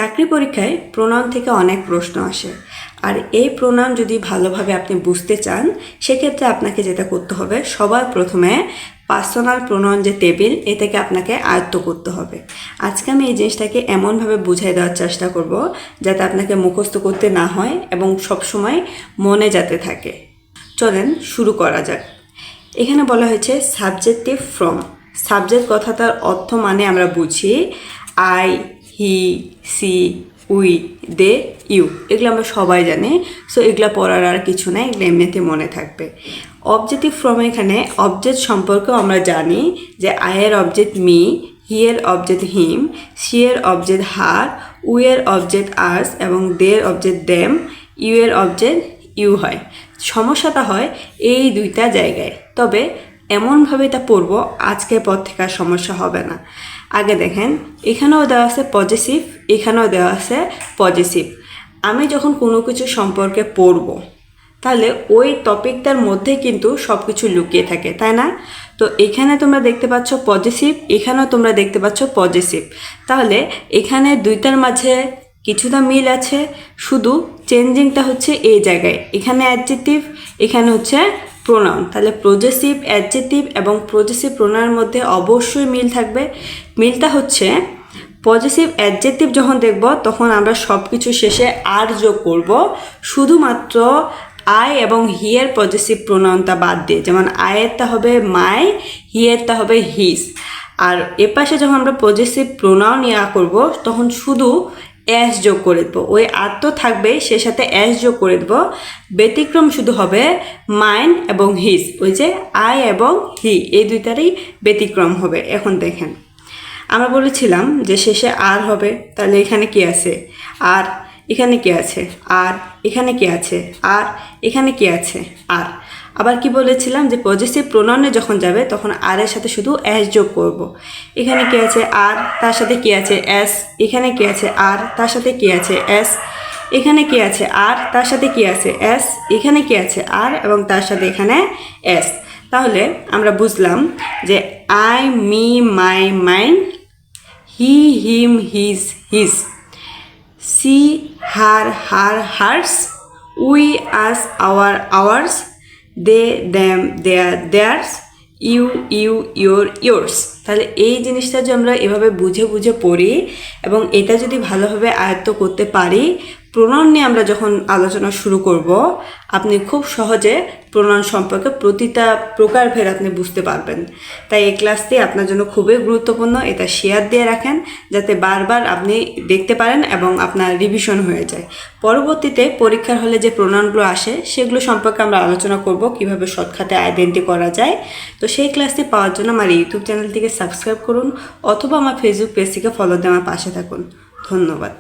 চাকরি পরীক্ষায় প্রোনাউন থেকে অনেক প্রশ্ন আসে, আর এই প্রোনাউন যদি ভালোভাবে আপনি বুঝতে চান সেক্ষেত্রে আপনাকে যেটা করতে হবে, সবার প্রথমে পার্সোনাল প্রোনাউন যে টেবিল এটাকে আপনাকে আয়ত্ত করতে হবে। আজকে আমি এই জিনিসটাকে এমনভাবে বুঝাই দেওয়ার চেষ্টা করব যাতে আপনাকে মুখস্থ করতে না হয় এবং সবসময় মনে যাতে থাকে। চলেন শুরু করা যাক। এখানে বলা হয়েছে সাবজেক্টিভ ফ্রম। সাবজেক্ট কথাটার অর্থ মানে আমরা বুঝি I, he, she, we, they, you, এগুলো আমরা সবাই জানি। সো এগুলো পড়ার আর কিছু নাই, এগুলো এমনিতে মনে থাকবে। অবজেক্টিভ ফ্রম এখানে অবজেক্ট সম্পর্কেও আমরা জানি যে আই এর অবজেক্ট মি, হি এর অবজেক্ট হিম, সি এর অবজেক্ট হার, উই এর অবজেক্ট আর্স এবং দে এর অবজেক্ট দেম, ইউ এর অবজেক্ট ইউ হয়। সমস্যাটা হয় এই দুইটা জায়গায়, তবে এমনভাবে এটা পড়বো আজকের পর থেকে আর সমস্যা হবে না। আগে দেখেন, এখানেও দেওয়া আছে পজিটিভ, এখানেও দেওয়া আছে পজিটিভ। আমি যখন কোনো কিছু সম্পর্কে পড়বো তাহলে ওই টপিকটার মধ্যে কিন্তু সব কিছু লুকিয়ে থাকে, তাই না? তো এখানে তোমরা দেখতে পাচ্ছ পজিটিভ, এখানেও তোমরা দেখতে পাচ্ছ পজিটিভ। তাহলে এখানে দুইটার মাঝে কিছুটা মিল আছে, শুধু চেঞ্জিংটা হচ্ছে এই জায়গায়। এখানে অ্যাডজেক্টিভ, এখানে হচ্ছে প্রোনাউন। তাহলে পজেসিভ, অ্যাডজেক্টিভ এবং পজেসিভ প্রোনাউনের মধ্যে অবশ্যই মিল থাকবে। মিলটা হচ্ছে পজেসিভ অ্যাডজেক্টিভ যখন দেখব তখন আমরা সব কিছু শেষে আর যোগ করব, শুধুমাত্র আই এবং হি এর পজেসিভ প্রোনাউনটা বাদ দিয়ে। যেমন আয়েরটা হবে মাই, হি এরটা হবে হিজ। আর এপাশে যখন আমরা পজেসিভ প্রোনাউন করব তখন শুধু এস যোগ করে দেবো। ওই আর তো থাকবেই, সে সাথে এস যোগ করে দেবো। ব্যতিক্রম শুধু হবে মাইন এবং হিজ, ওই যে আই এবং হি এই দুইটারই ব্যতিক্রম হবে। এখন দেখেন, আমরা বলেছিলাম যে শেষে আর হবে, তাহলে এখানে কি আছে? আর এখানে কি আছে? আর এখানে কি আছে? আর এখানে কি আছে? আর আবার কি বলেছিলাম যে পজেসিভ প্রোনাউনে যখন যাবে তখন আর এর সাথে শুধু এস যোগ করব। এখানে কি আছে? আর, তার সাথে কি আছে? এস। এখানে কি আছে? আর, তার সাথে কি আছে? এস। এখানে কি আছে? আর, তার সাথে কি আছে? এস। এখানে কি আছে? আর এবং তার সাথে এখানে এস। তাহলে আমরা বুঝলাম যে I, me, my, mine, he, him, his, his, she, her, her, hers, we, us, our, ours, they, them, their, theirs, you, you, your, yours. তাহলে এই জিনিসটা যদি আমরা এভাবে বুঝে বুঝে পড়ি এবং এটা যদি ভালোভাবে আয়ত্ত করতে পারি, প্রোনাউন নিয়ে আমরা যখন আলোচনা শুরু করব আপনি খুব সহজে প্রোনাউন সম্পর্কে প্রতিটা প্রকারভেদ আপনি বুঝতে পারবেন। তাই এই ক্লাসটি আপনার জন্য খুবই গুরুত্বপূর্ণ। এটা শেয়ার দিয়ে রাখেন যাতে বারবার আপনি দেখতে পারেন এবং আপনার রিভিশন হয়ে যায়। পরবর্তীতে পরীক্ষার হলে যে প্রোনাউনগুলো আসে সেগুলো সম্পর্কে আমরা আলোচনা করব, কিভাবে শর্টকাটে আইডেন্টি করা যায়। তো সেই ক্লাসটি পাওয়ার জন্য আমার ইউটিউব চ্যানেলটিকে সাবস্ক্রাইব করুন অথবা আমার ফেসবুক পেজটিকে ফলো দিয়ে আমার পাশে থাকুন। ধন্যবাদ।